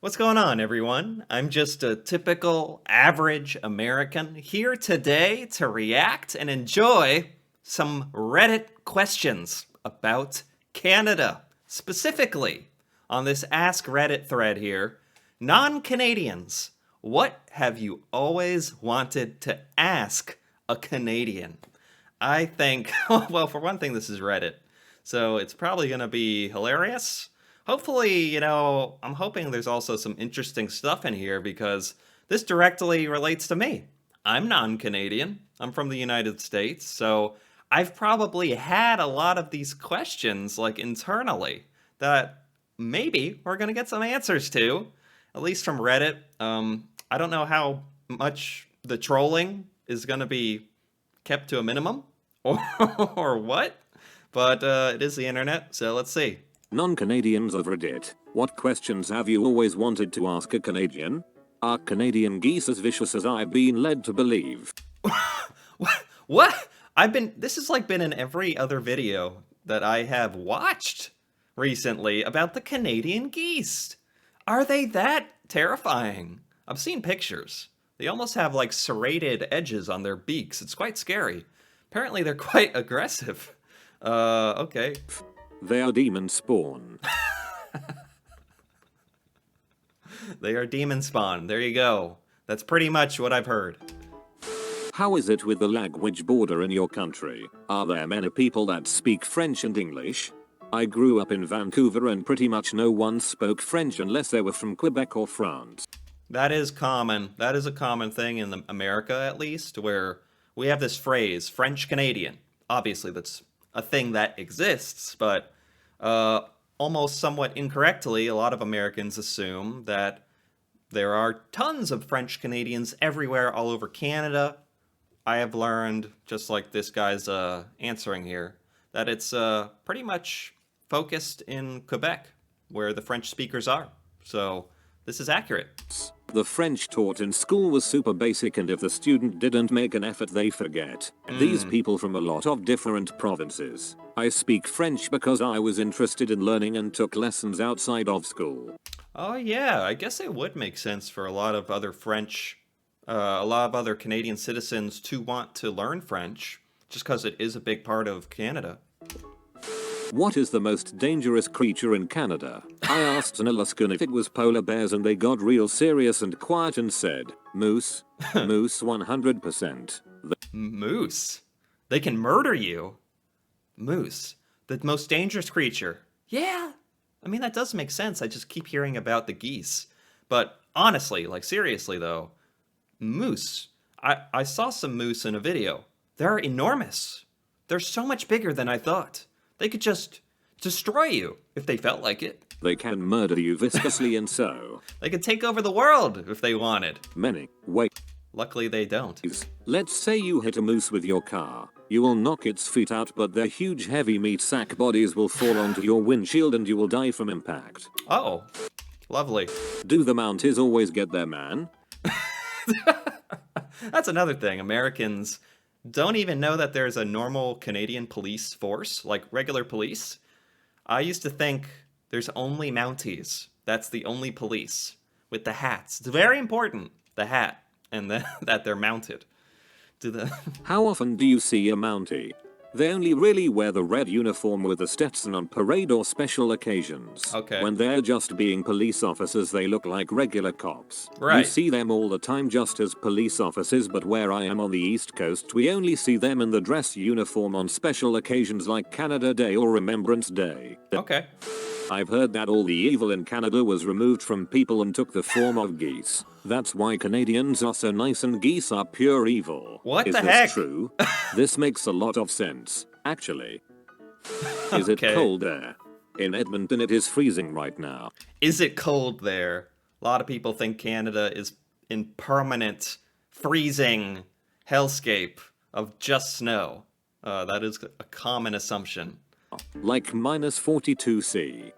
What's going on, everyone? I'm just a typical average American here today to react and enjoy some Reddit questions about Canada. Specifically, on this Ask Reddit thread here, non Canadians, what have you always wanted to ask a Canadian? I think, well, for one thing, this is Reddit, so it's probably going to be hilarious. Hopefully, I'm hoping there's also some interesting stuff in here because this directly relates to me. I'm non Canadian, I'm from the United States, so I've probably had a lot of these questions, like internally, that maybe we're going to get some answers to, at least from Reddit. I don't know how much the trolling is going to be kept to a minimum or, or what, but it is the internet, so let's see. Non-Canadians of Reddit, what questions have you always wanted to ask a Canadian? Are Canadian geese as vicious as I've been led to believe? What? This has like been in every other video that I have watched recently about the Canadian geese. Are they that terrifying? I've seen pictures. They almost have like serrated edges on their beaks. It's quite scary. Apparently they're quite aggressive. Okay. They are demon spawn. They are demon spawn. There you go. That's pretty much what I've heard. How is it with the language border in your country? Are there many people that speak French and English? I grew up in Vancouver and pretty much no one spoke French unless they were from Quebec or France. That is common. That is a common thing in America, at least, where we have this phrase, French Canadian. Obviously, that's a thing that exists, but almost somewhat incorrectly, a lot of Americans assume that there are tons of French Canadians everywhere all over Canada. I have learned, just like this guy's answering here, that it's pretty much focused in Quebec, where the French speakers are. So this is accurate. The French taught in school was super basic, and if the student didn't make an effort they forget. These people from a lot of different provinces. I speak French because I was interested in learning and took lessons outside of school. Oh yeah, I guess it would make sense for a lot of other a lot of other Canadian citizens to want to learn French, just because it is a big part of Canada. What is the most dangerous creature in Canada? I asked an Alaskan if it was polar bears and they got real serious and quiet and said, moose. Moose 100%. Moose? They can murder you? Moose. The most dangerous creature. Yeah. I mean, that does make sense. I just keep hearing about the geese. But honestly, like seriously though, moose. I saw some moose in a video. They're enormous. They're so much bigger than I thought. They could just destroy you if they felt like it. They can murder you viscously and so. They could take over the world if they wanted. Many. Wait. Luckily they don't. Let's say you hit a moose with your car. You will knock its feet out, but their huge heavy meat sack bodies will fall onto your windshield and you will die from impact. Oh, lovely. Do the Mounties always get their man? That's another thing. Americans don't even know that there's a normal Canadian police force, like regular police. I used to think there's only Mounties. That's the only police with the hats. It's very important, the hat, and that they're mounted. How often do you see a Mountie? They only really wear the red uniform with the Stetson on parade or special occasions. Okay. When they're just being police officers, they look like regular cops. Right. You see them all the time just as police officers, but where I am on the East Coast, we only see them in the dress uniform on special occasions like Canada Day or Remembrance Day. Okay. I've heard that all the evil in Canada was removed from people and took the form of geese. That's why Canadians are so nice and geese are pure evil. What Is the this heck? true? This makes a lot of sense, actually. Is it Okay. cold there? In Edmonton it is freezing right now. Is it cold there? A lot of people think Canada is in permanent freezing hellscape of just snow. That is a common assumption. Like minus 42°C.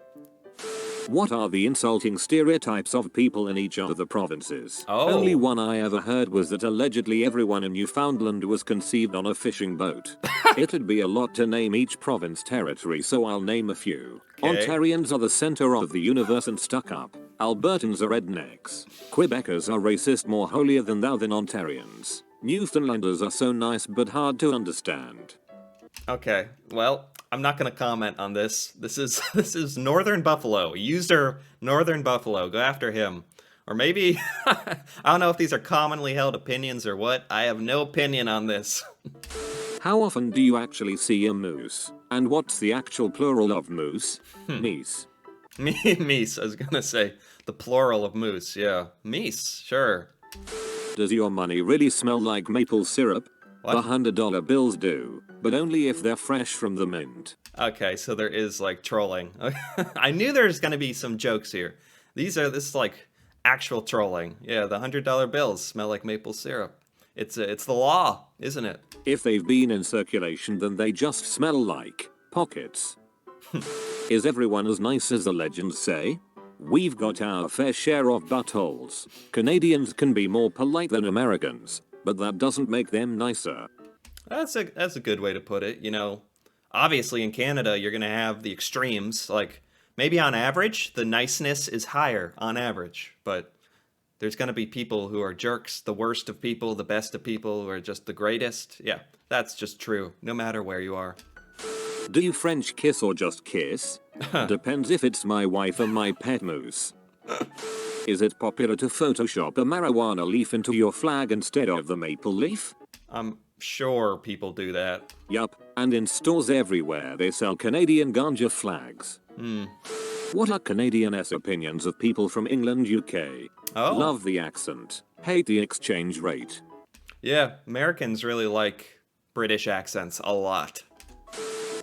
What are the insulting stereotypes of people in each of the provinces? Oh. Only one I ever heard was that allegedly everyone in Newfoundland was conceived on a fishing boat. It'd be a lot to name each province territory, so I'll name a few. Okay. Ontarians are the center of the universe and stuck up. Albertans are rednecks. Quebecers are racist, more holier than thou than Ontarians. Newfoundlanders are so nice but hard to understand. Okay. Well, I'm not gonna comment on this. This is this is Northern Buffalo. User Northern Buffalo. Go after him. Or maybe I don't know if these are commonly held opinions or what. I have no opinion on this. How often do you actually see a moose? And what's the actual plural of moose? Meese. Meese. I was gonna say the plural of moose. Yeah, meese. Sure. Does your money really smell like maple syrup? What? The $100 bills do, but only if they're fresh from the mint. Okay, so there is like trolling. I knew there's gonna be some jokes here. This is like actual trolling. Yeah, the $100 bills smell like maple syrup. It's the law, isn't it? If they've been in circulation, then they just smell like pockets. Is everyone as nice as the legends say? We've got our fair share of buttholes. Canadians can be more polite than Americans, but that doesn't make them nicer. That's a good way to put it. You know, obviously in Canada you're gonna have the extremes. Like maybe on average the niceness is higher on average, but there's gonna be people who are jerks, the worst of people, the best of people, who are just the greatest. Yeah, that's just true, no matter where you are. Do you French kiss or just kiss? Depends if it's my wife or my pet moose. Is it popular to Photoshop a marijuana leaf into your flag instead of the maple leaf? I'm sure people do that. Yup, and in stores everywhere they sell Canadian ganja flags. What are Canadian-s opinions of people from England, UK? Oh. Love the accent, hate the exchange rate. Yeah, Americans really like British accents a lot.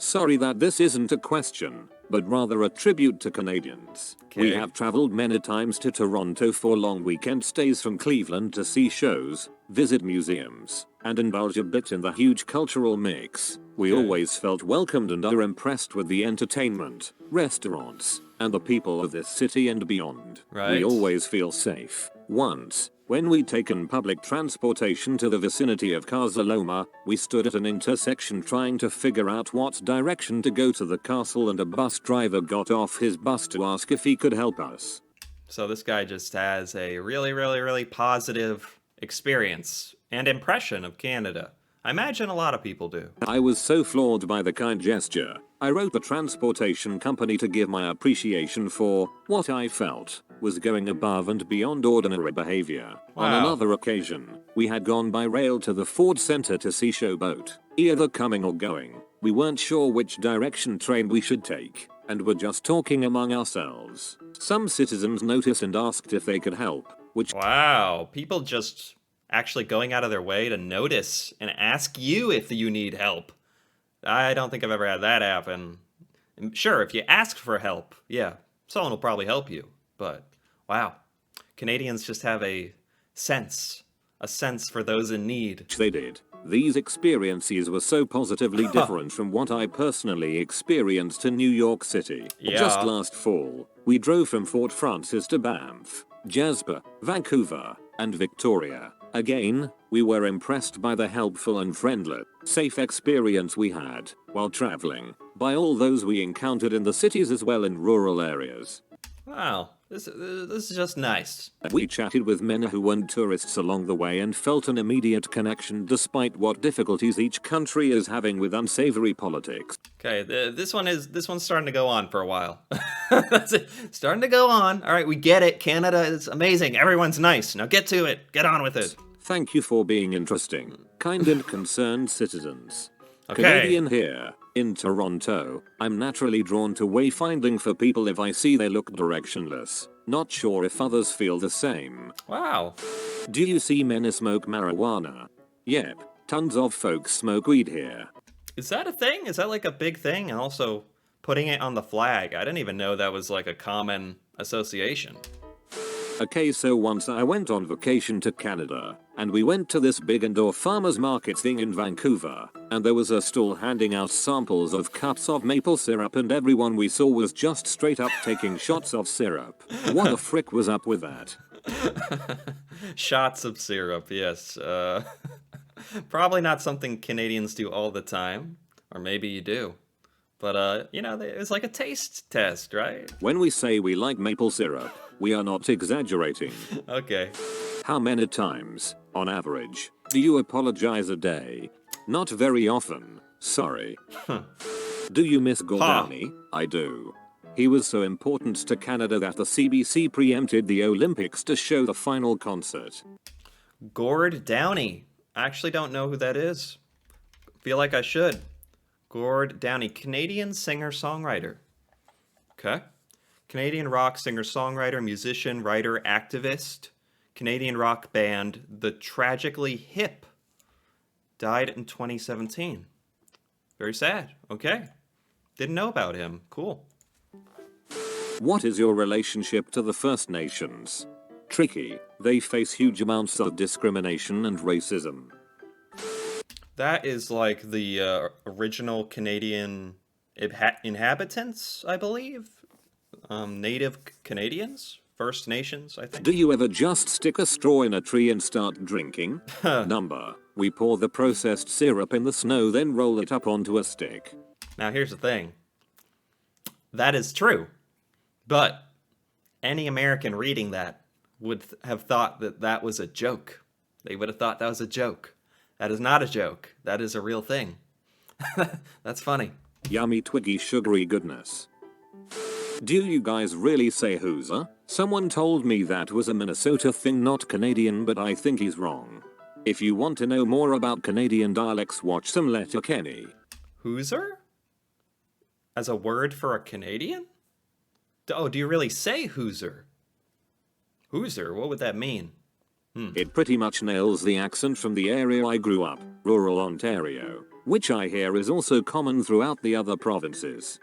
Sorry that this isn't a question, but rather a tribute to Canadians. We Okay. have traveled many times to Toronto for long weekend stays from Cleveland to see shows, visit museums, and indulge a bit in the huge cultural mix. We Okay. always felt welcomed and are impressed with the entertainment, restaurants, and the people of this city and beyond. Right. We always feel safe. Once, when we'd taken public transportation to the vicinity of Casa Loma, we stood at an intersection trying to figure out what direction to go to the castle, and a bus driver got off his bus to ask if he could help us. So this guy just has a really, really, really positive experience and impression of Canada. I imagine a lot of people do. I was so floored by the kind gesture. I wrote the transportation company to give my appreciation for what I felt was going above and beyond ordinary behavior. On Wow. another occasion, we had gone by rail to the Ford Center to see Showboat, either coming or going. We weren't sure which direction train we should take, and were just talking among ourselves. Some citizens noticed and asked if they could help, which Wow, people just actually going out of their way to notice and ask you if you need help. I don't think I've ever had that happen. Sure, if you ask for help, yeah, someone will probably help you. But wow, Canadians just have a sense for those in need. they did. These experiences were so positively different from what I personally experienced in New York City. Yeah. Just last fall, we drove from Fort Francis to Banff, Jasper, Vancouver, and Victoria. Again, we were impressed by the helpful and friendly, safe experience we had while traveling, by all those we encountered in the cities as well in rural areas. Wow, this is just nice. We chatted with men who weren't tourists along the way and felt an immediate connection despite what difficulties each country is having with unsavory politics. Okay, this one's starting to go on for a while. That's it. Starting to go on. All right, we get it. Canada is amazing. Everyone's nice. Now get to it. Get on with it. Thank you for being interesting, kind and concerned citizens. Okay. Canadian here, in Toronto. I'm naturally drawn to wayfinding for people if I see they look directionless. Not sure if others feel the same. Wow. Do you see men smoke marijuana? Yep, tons of folks smoke weed here. Is that a thing? Is that like a big thing? And also putting it on the flag. I didn't even know that was like a common association. Okay, so once I went on vacation to Canada, and we went to this big indoor farmers market thing in Vancouver, and there was a stall handing out samples of cups of maple syrup, and everyone we saw was just straight up taking shots of syrup. What the frick was up with that? Shots of syrup, yes. Probably not something Canadians do all the time. Or maybe you do. But, it was like a taste test, right? When we say we like maple syrup, we are not exaggerating. Okay. How many times, on average, do you apologize a day? Not very often, sorry. Do you miss Gordani? I do. He was so important to Canada that the CBC preempted the Olympics to show the final concert. Gord Downie. I actually don't know who that is. Feel like I should. Gord Downie, Canadian singer-songwriter. Okay. Canadian rock singer-songwriter, musician, writer, activist. Canadian rock band The Tragically Hip. Died in 2017. Very sad. Okay. Didn't know about him. Cool. What is your relationship to the First Nations? Tricky. They face huge amounts of discrimination and racism. That is like the original Canadian inhabitants, I believe. Native Canadians? First Nations, I think. Do you ever just stick a straw in a tree and start drinking? Number. We pour the processed syrup in the snow, then roll it up onto a stick. Now, here's the thing. That is true. But any American reading that would have thought that that was a joke. They would have thought that was a joke. That is not a joke. That is a real thing. That's funny. Yummy, twiggy, sugary goodness. Do you guys really say Hooser? Someone told me that was a Minnesota thing, not Canadian, but I think he's wrong. If you want to know more about Canadian dialects, watch some Letterkenny. Hooser? As a word for a Canadian? Oh, do you really say Hooser? Hooser? What would that mean? It pretty much nails the accent from the area I grew up, rural Ontario, which I hear is also common throughout the other provinces.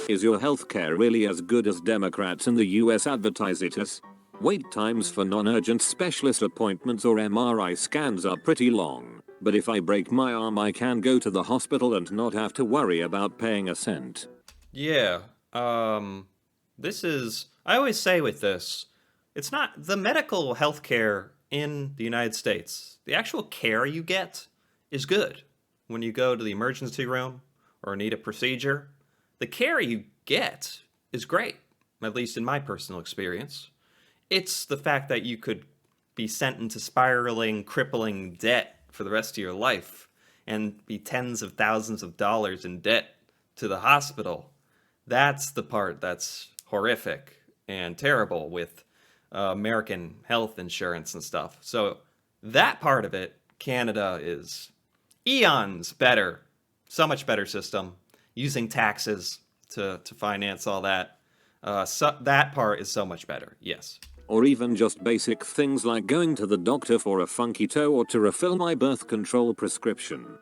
Is your healthcare really as good as Democrats in the US advertise it as? Wait times for non-urgent specialist appointments or MRI scans are pretty long, but if I break my arm I can go to the hospital and not have to worry about paying a cent. Yeah, this is, I always say with this, it's not the medical healthcare in the United States. The actual care you get is good. When you go to the emergency room or need a procedure, the care you get is great, at least in my personal experience. It's the fact that you could be sent into spiraling, crippling debt for the rest of your life and be tens of thousands of dollars in debt to the hospital. That's the part that's horrific and terrible with American health insurance and stuff. So that part of it, Canada is eons better, so much better system, using taxes to finance all that. So that part is so much better, yes. Or even just basic things like going to the doctor for a funky toe or to refill my birth control prescription.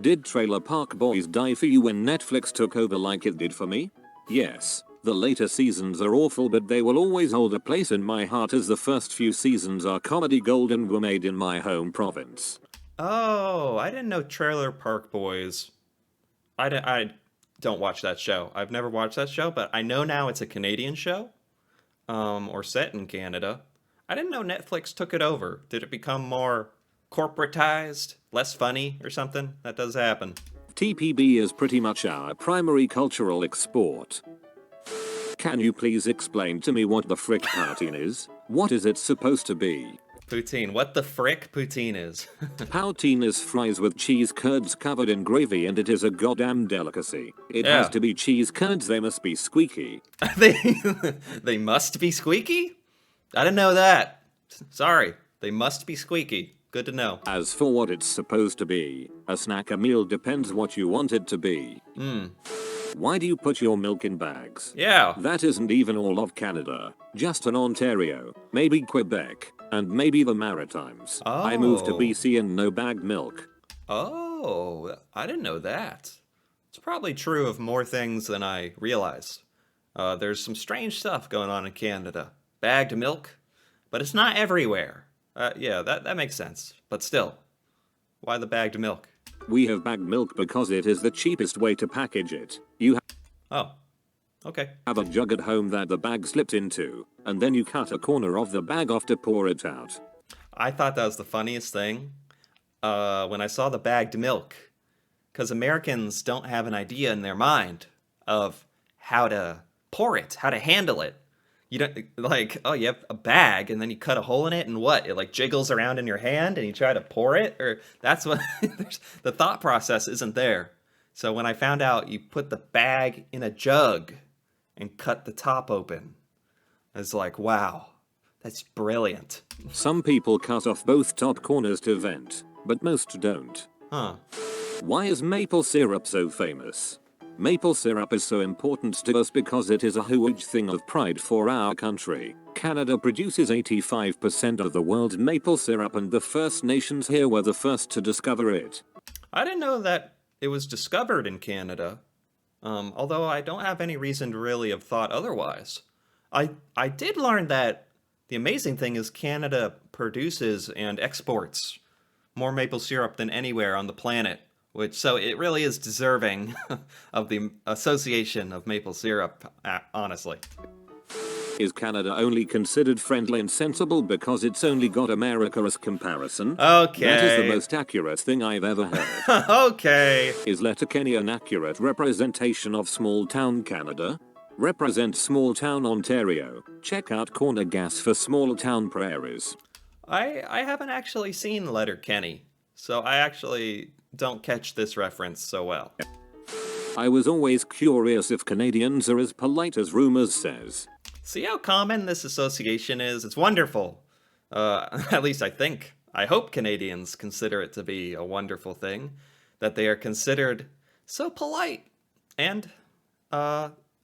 Did Trailer Park Boys die for you when Netflix took over like it did for me? Yes. The later seasons are awful, but they will always hold a place in my heart as the first few seasons are comedy gold and were made in my home province. Oh, I didn't know Trailer Park Boys. I don't watch that show. I've never watched that show, but I know now it's a Canadian show, or set in Canada. I didn't know Netflix took it over. Did it become more corporatized, less funny or something? That does happen. TPB is pretty much our primary cultural export. Can you please explain to me what the frick poutine is? What is it supposed to be? Poutine. What the frick poutine is? Poutine is fries with cheese curds covered in gravy, and it is a goddamn delicacy. It Yeah. has to be cheese curds, they must be squeaky. They must be squeaky? I didn't know that. Sorry. They must be squeaky. Good to know. As for what it's supposed to be, a snack, a meal, depends what you want it to be. Why do you put your milk in bags? Yeah. That isn't even all of Canada. Just in Ontario, maybe Quebec, and maybe the Maritimes. I moved to Oh. BC and no bagged milk. Oh, I didn't know that. It's probably true of more things than I realize. There's some strange stuff going on in Canada. Bagged milk, but it's not everywhere. Yeah, that makes sense. But still, why the bagged milk? We have bagged milk because it is the cheapest way to package it. You Oh, okay. have a jug at home that the bag slipped into, and then you cut a corner of the bag off to pour it out. I thought that was the funniest thing when I saw the bagged milk. because Americans don't have an idea in their mind of how to pour it, how to handle it. You don't like, oh, you have a bag and then you cut a hole in it and what? It like jiggles around in your hand and you try to pour it, or that's what the thought process isn't there. So when I found out you put the bag in a jug and cut the top open, I was like, wow, that's brilliant. Some people cut off both top corners to vent, but most don't. Huh. Why is maple syrup so famous? Maple syrup is so important to us because it is a huge thing of pride for our country. Canada produces 85% of the world's maple syrup, and the First Nations here were the first to discover it. I didn't know that it was discovered in Canada, although I don't have any reason to really have thought otherwise. I did learn that the amazing thing is Canada produces and exports more maple syrup than anywhere on the planet, so it really is deserving of the association of maple syrup, honestly. Is Canada only considered friendly and sensible because it's only got America as comparison? Okay. That is the most accurate thing I've ever heard. Okay. Is Letterkenny an accurate representation of small-town Canada? Represent small-town Ontario. Check out Corner Gas for small-town prairies. I haven't actually seen Letterkenny, so I actually don't catch this reference so well. I was always curious if Canadians are as polite as rumors says. See how common this association is? It's wonderful. At least I think. I hope Canadians consider it to be a wonderful thing, that they are considered so polite. And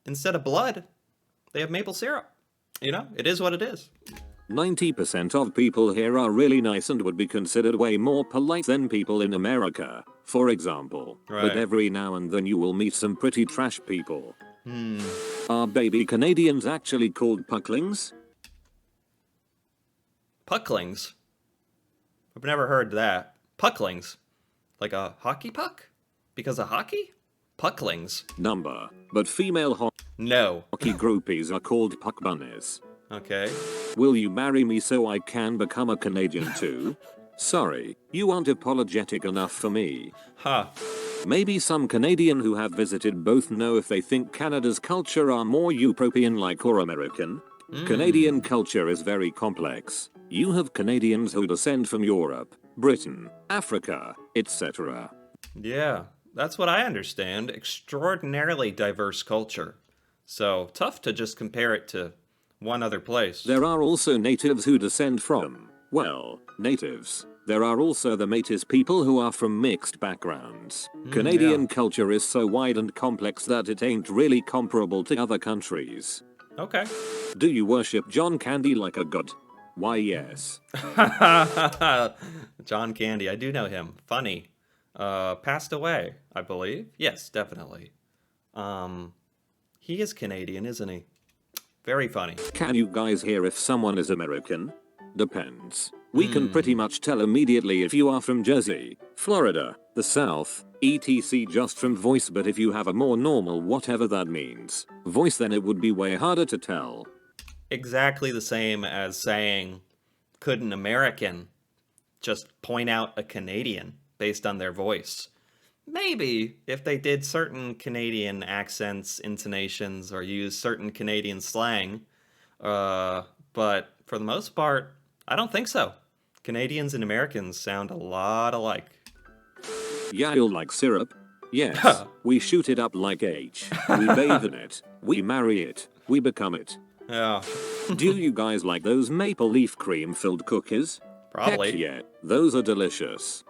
instead of blood, they have maple syrup. You know, it is what it is. 90% of people here are really nice and would be considered way more polite than people in America, for example. Right. But every now and then you will meet some pretty trash people. Are baby Canadians actually called pucklings? Pucklings? I've never heard that. Pucklings? Like a hockey puck? Because of hockey? Pucklings? Number. But female No. hockey groupies are called puck bunnies. Okay. Will you marry me so I can become a Canadian too? Sorry, you aren't apologetic enough for me. Huh. Maybe some Canadian who have visited both know if they think Canada's culture are more European-like or American. Canadian culture is very complex. You have Canadians who descend from Europe, Britain, Africa, etc. Yeah, that's what I understand. Extraordinarily diverse culture. So, tough to just compare it to one other place. There are also natives who descend from, well, natives. There are also the Métis people who are from mixed backgrounds. Canadian culture is so wide and complex that it ain't really comparable to other countries. Okay. Do you worship John Candy like a god? Why, yes. John Candy, I do know him. Funny. Passed away, I believe. Yes, definitely. He is Canadian, isn't he? Very funny. Can you guys hear if someone is American? Depends. We can pretty much tell immediately if you are from Jersey, Florida, the South, etc. just from voice, but if you have a more normal whatever that means voice, then it would be way harder to tell. Exactly the same as saying, could an American just point out a Canadian based on their voice? Maybe if they did certain Canadian accents, intonations, or use certain Canadian slang. But for the most part, I don't think so. Canadians and Americans sound a lot alike. Yeah, you like syrup? Yes. We shoot it up like H. We bathe in it. We marry it. We become it. Yeah, Do you guys like those maple leaf cream filled cookies? probably. Heck yeah, those are delicious.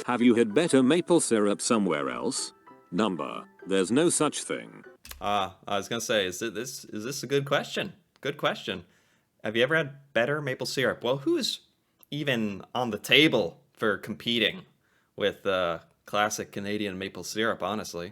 Have you had better maple syrup somewhere else? Number. There's no such thing. I was gonna say, is this a good question? Good question. Have you ever had better maple syrup? Well, who's even on the table for competing with classic Canadian maple syrup, honestly?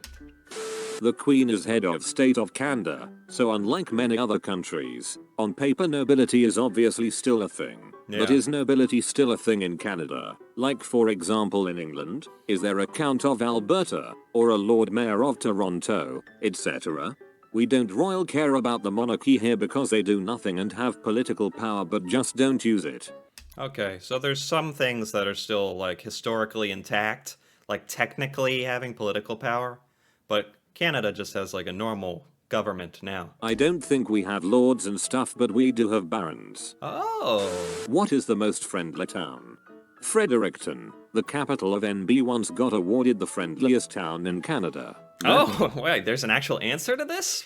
The Queen is head of state of Canada, so unlike many other countries, on paper nobility is obviously still a thing. But Yeah. is nobility still a thing in Canada? Like for example in England, is there a Count of Alberta, or a Lord Mayor of Toronto, etc.? We don't royal care about the monarchy here because they do nothing and have political power but just don't use it. Okay, so there's some things that are still like historically intact, like technically having political power, but Canada just has like a normal government now. I don't think we have lords and stuff, but we do have barons. Oh. What is the most friendly town? Fredericton, the capital of NB, once got awarded the friendliest town in Canada. Oh, wait, there's an actual answer to this?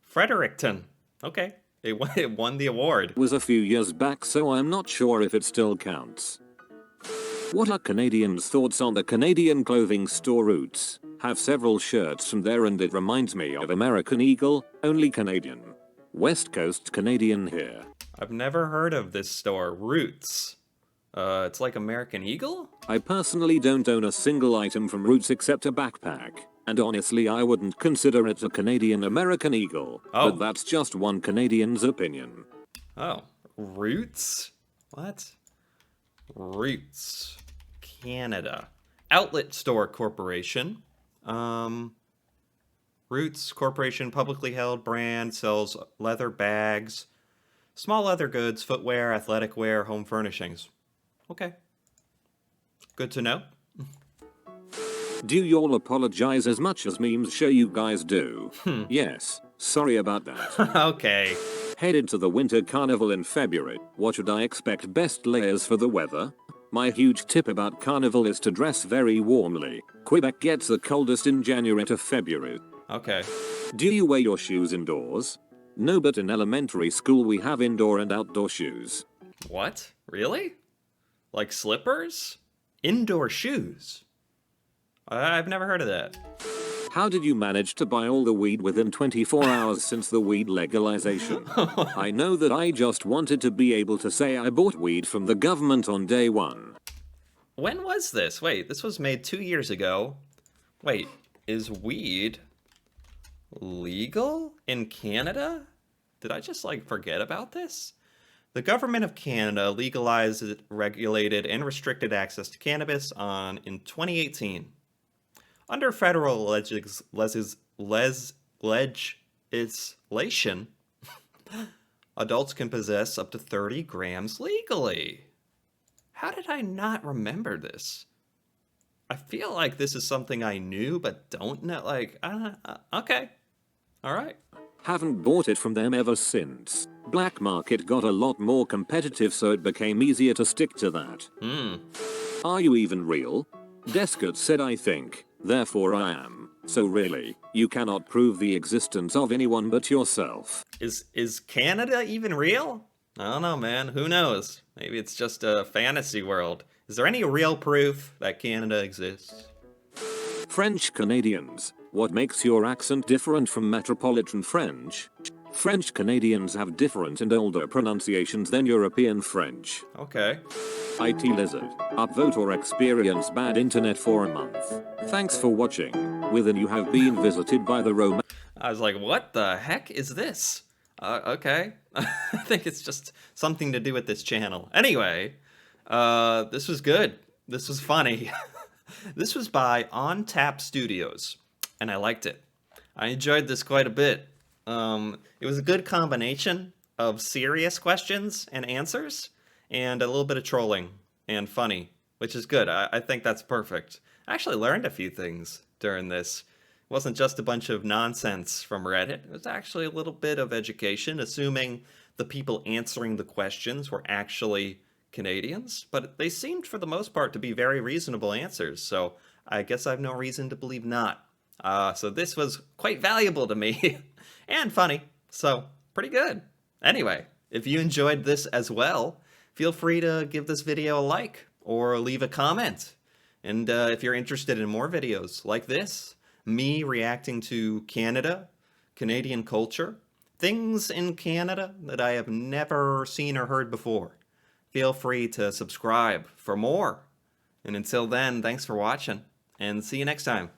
Fredericton. Okay. It won the award. Was a few years back, so I'm not sure if it still counts. What are Canadians' thoughts on the Canadian clothing store Roots? Have several shirts from there and it reminds me of American Eagle, only Canadian. West Coast Canadian here. I've never heard of this store, Roots. It's like American Eagle? I personally don't own a single item from Roots except a backpack. And honestly, I wouldn't consider it a Canadian American Eagle. Oh. But that's just one Canadian's opinion. Oh, Roots? What? Roots. Canada. Outlet Store Corporation. Roots Corporation, publicly held brand, sells leather bags, small leather goods, footwear, athletic wear, home furnishings. Okay. Good to know. Do y'all apologize as much as memes show you guys do? Yes, sorry about that. Okay. Headed to the Winter Carnival in February. What should I expect? Best layers for the weather? My huge tip about Carnival is to dress very warmly. Quebec gets the coldest in January to February. Okay. Do you wear your shoes indoors? No, but in elementary school we have indoor and outdoor shoes. What? Really? Like slippers? Indoor shoes? I've never heard of that. How did you manage to buy all the weed within 24 hours since the weed legalization? I know that I just wanted to be able to say I bought weed from the government on day one. When was this? Wait, this was made 2 years ago. Wait, is weed legal in Canada? Did I just like forget about this? The government of Canada legalized, regulated, and restricted access to cannabis in 2018. Under federal legislation, adults can possess up to 30 grams legally. How did I not remember this? I feel like this is something I knew but don't know. Like, okay. All right. Haven't bought it from them ever since. Black market got a lot more competitive, so it became easier to stick to that. Are you even real? Descott said I think, therefore I am. So really, you cannot prove the existence of anyone but yourself. Is Canada even real? I don't know, man. Who knows? Maybe it's just a fantasy world. Is there any real proof that Canada exists? French Canadians, what makes your accent different from Metropolitan French? French Canadians have different and older pronunciations than European French. Okay. IT Lizard, upvote or experience bad internet for a month. Thanks for watching. Within you have been visited by the Roman. I was like, what the heck is this? Okay. I think it's just something to do with this channel. Anyway, this was good. This was funny. This was by On Tap Studios, and I liked it. I enjoyed this quite a bit. It was a good combination of serious questions and answers, and a little bit of trolling and funny, which is good. I think that's perfect. I actually learned a few things during this. It wasn't just a bunch of nonsense from Reddit. It was actually a little bit of education, assuming the people answering the questions were actually Canadians, but they seemed for the most part to be very reasonable answers, so I guess I have no reason to believe not. So this was quite valuable to me and funny, so pretty good. Anyway, if you enjoyed this as well, feel free to give this video a like or leave a comment. And if you're interested in more videos like this, me reacting to Canada, Canadian culture, things in Canada that I have never seen or heard before, feel free to subscribe for more. And until then, thanks for watching, and see you next time.